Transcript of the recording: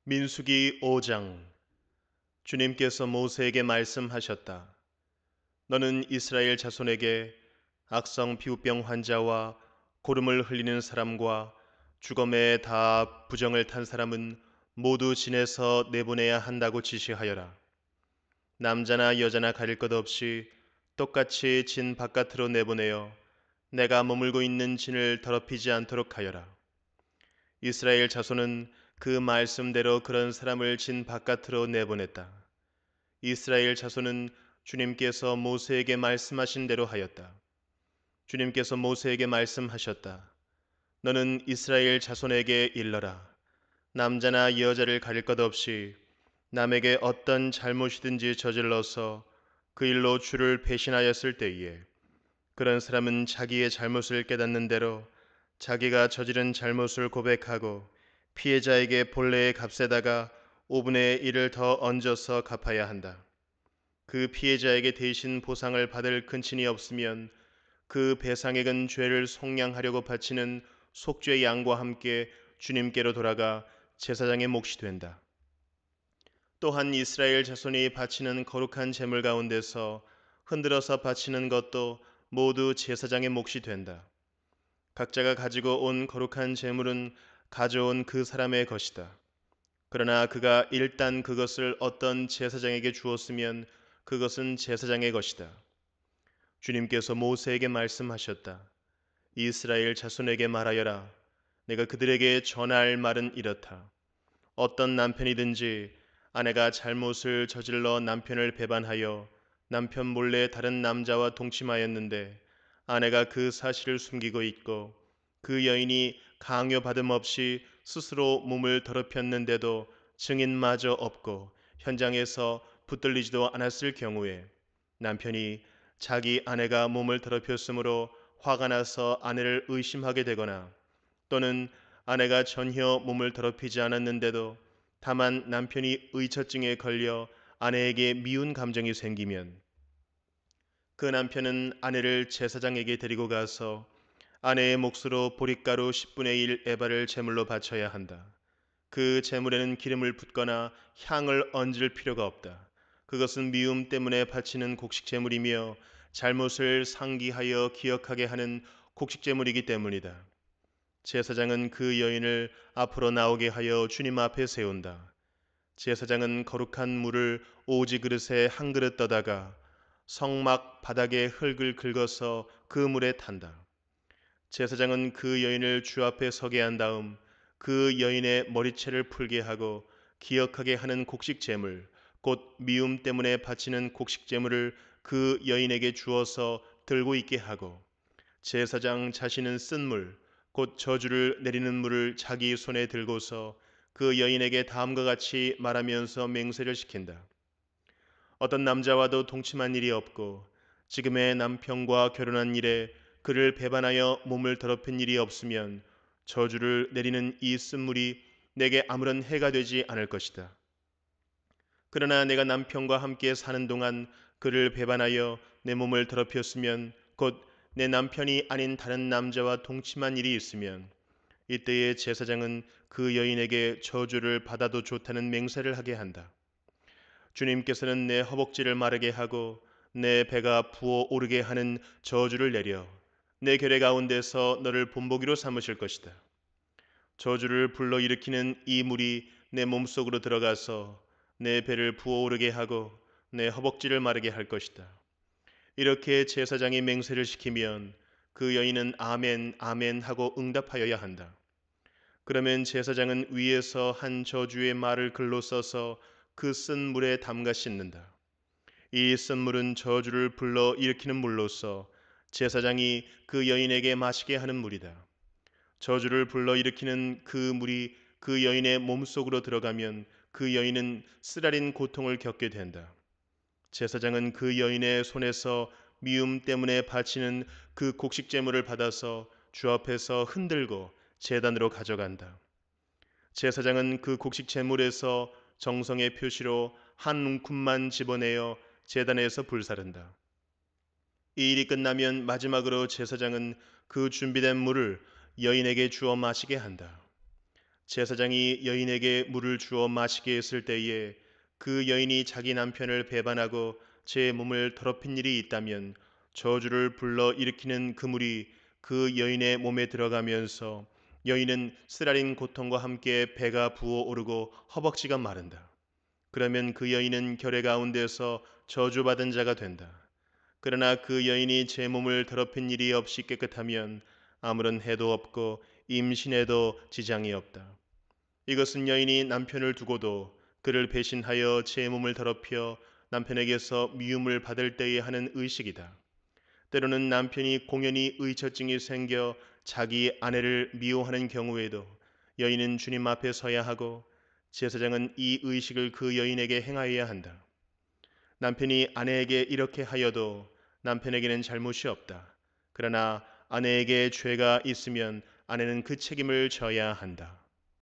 민수기 5장. 주님께서 모세에게 말씀하셨다. 너는 이스라엘 자손에게 악성 피부병 환자와 고름을 흘리는 사람과 주검에 다 부정을 탄 사람은 모두 진에서 내보내야 한다고 지시하여라. 남자나 여자나 가릴 것 없이 똑같이 진 바깥으로 내보내어 내가 머물고 있는 진을 더럽히지 않도록 하여라. 이스라엘 자손은 그 말씀대로 그런 사람을 진 바깥으로 내보냈다. 이스라엘 자손은 주님께서 모세에게 말씀하신 대로 하였다. 주님께서 모세에게 말씀하셨다. 너는 이스라엘 자손에게 일러라. 남자나 여자를 가릴 것 없이 남에게 어떤 잘못이든지 저질러서 그 일로 주를 배신하였을 때에 그런 사람은 자기의 잘못을 깨닫는 대로 자기가 저지른 잘못을 고백하고 피해자에게 본래의 값에다가 5분의 1을 더 얹어서 갚아야 한다. 그 피해자에게 대신 보상을 받을 근친이 없으면 그 배상액은 죄를 속량하려고 바치는 속죄 양과 함께 주님께로 돌아가 제사장의 몫이 된다. 또한 이스라엘 자손이 바치는 거룩한 제물 가운데서 흔들어서 바치는 것도 모두 제사장의 몫이 된다. 각자가 가지고 온 거룩한 제물은 가져온 그 사람의 것이다. 그러나 그가 일단 그것을 어떤 제사장에게 주었으면 그것은 제사장의 것이다. 주님께서 모세에게 말씀하셨다. 이스라엘 자손에게 말하여라. 내가 그들에게 전할 말은 이렇다. 어떤 남편이든지 아내가 잘못을 저질러 남편을 배반하여 남편 몰래 다른 남자와 동침하였는데 아내가 그 사실을 숨기고 있고 그 여인이 강요받음 없이 스스로 몸을 더럽혔는데도 증인마저 없고 현장에서 붙들리지도 않았을 경우에 남편이 자기 아내가 몸을 더럽혔으므로 화가 나서 아내를 의심하게 되거나 또는 아내가 전혀 몸을 더럽히지 않았는데도 다만 남편이 의처증에 걸려 아내에게 미운 감정이 생기면 그 남편은 아내를 제사장에게 데리고 가서 아내의 몫으로 보릿가루 10분의 1 에바를 제물로 바쳐야 한다. 그 제물에는 기름을 붓거나 향을 얹을 필요가 없다. 그것은 미움 때문에 바치는 곡식 제물이며 잘못을 상기하여 기억하게 하는 곡식 제물이기 때문이다. 제사장은 그 여인을 앞으로 나오게 하여 주님 앞에 세운다. 제사장은 거룩한 물을 오지 그릇에 한 그릇 떠다가 성막 바닥에 흙을 긁어서 그 물에 탄다. 제사장은 그 여인을 주 앞에 서게 한 다음 그 여인의 머리채를 풀게 하고 기억하게 하는 곡식 제물, 곧 미움 때문에 바치는 곡식 제물을 그 여인에게 주어서 들고 있게 하고 제사장 자신은 쓴 물, 곧 저주를 내리는 물을 자기 손에 들고서 그 여인에게 다음과 같이 말하면서 맹세를 시킨다. 어떤 남자와도 동침한 일이 없고 지금의 남편과 결혼한 일에 그를 배반하여 몸을 더럽힌 일이 없으면 저주를 내리는 이 쓴물이 내게 아무런 해가 되지 않을 것이다. 그러나 내가 남편과 함께 사는 동안 그를 배반하여 내 몸을 더럽혔으면 곧 내 남편이 아닌 다른 남자와 동침한 일이 있으면 이때에 제사장은 그 여인에게 저주를 받아도 좋다는 맹세를 하게 한다. 주님께서는 내 허벅지를 마르게 하고 내 배가 부어 오르게 하는 저주를 내려 내 결의 가운데서 너를 본보기로 삼으실 것이다. 저주를 불러일으키는 이 물이 내 몸속으로 들어가서 내 배를 부어오르게 하고 내 허벅지를 마르게 할 것이다. 이렇게 제사장이 맹세를 시키면 그 여인은 아멘 아멘 하고 응답하여야 한다. 그러면 제사장은 위에서 한 저주의 말을 글로 써서 그 쓴 물에 담가 씻는다. 이 쓴 물은 저주를 불러 일으키는 물로서 제사장이 그 여인에게 마시게 하는 물이다. 저주를 불러 일으키는 그 물이 그 여인의 몸속으로 들어가면 그 여인은 쓰라린 고통을 겪게 된다. 제사장은 그 여인의 손에서 미움 때문에 바치는 그 곡식 제물을 받아서 주 앞에서 흔들고 제단으로 가져간다. 제사장은 그 곡식 제물에서 정성의 표시로 한 움큼만 집어내어 제단에서 불사른다. 이 일이 끝나면 마지막으로 제사장은 그 준비된 물을 여인에게 주어 마시게 한다. 제사장이 여인에게 물을 주어 마시게 했을 때에 그 여인이 자기 남편을 배반하고 제 몸을 더럽힌 일이 있다면 저주를 불러 일으키는 그 물이 그 여인의 몸에 들어가면서 여인은 쓰라린 고통과 함께 배가 부어오르고 허벅지가 마른다. 그러면 그 여인은 결의 가운데서 저주받은 자가 된다. 그러나 그 여인이 제 몸을 더럽힌 일이 없이 깨끗하면 아무런 해도 없고 임신에도 지장이 없다. 이것은 여인이 남편을 두고도 그를 배신하여 제 몸을 더럽혀 남편에게서 미움을 받을 때에 하는 의식이다. 때로는 남편이 공연히 의처증이 생겨 자기 아내를 미워하는 경우에도 여인은 주님 앞에 서야 하고 제사장은 이 의식을 그 여인에게 행하여야 한다. 남편이 아내에게 이렇게 하여도 남편에게는 잘못이 없다. 그러나 아내에게 죄가 있으면 아내는 그 책임을 져야 한다.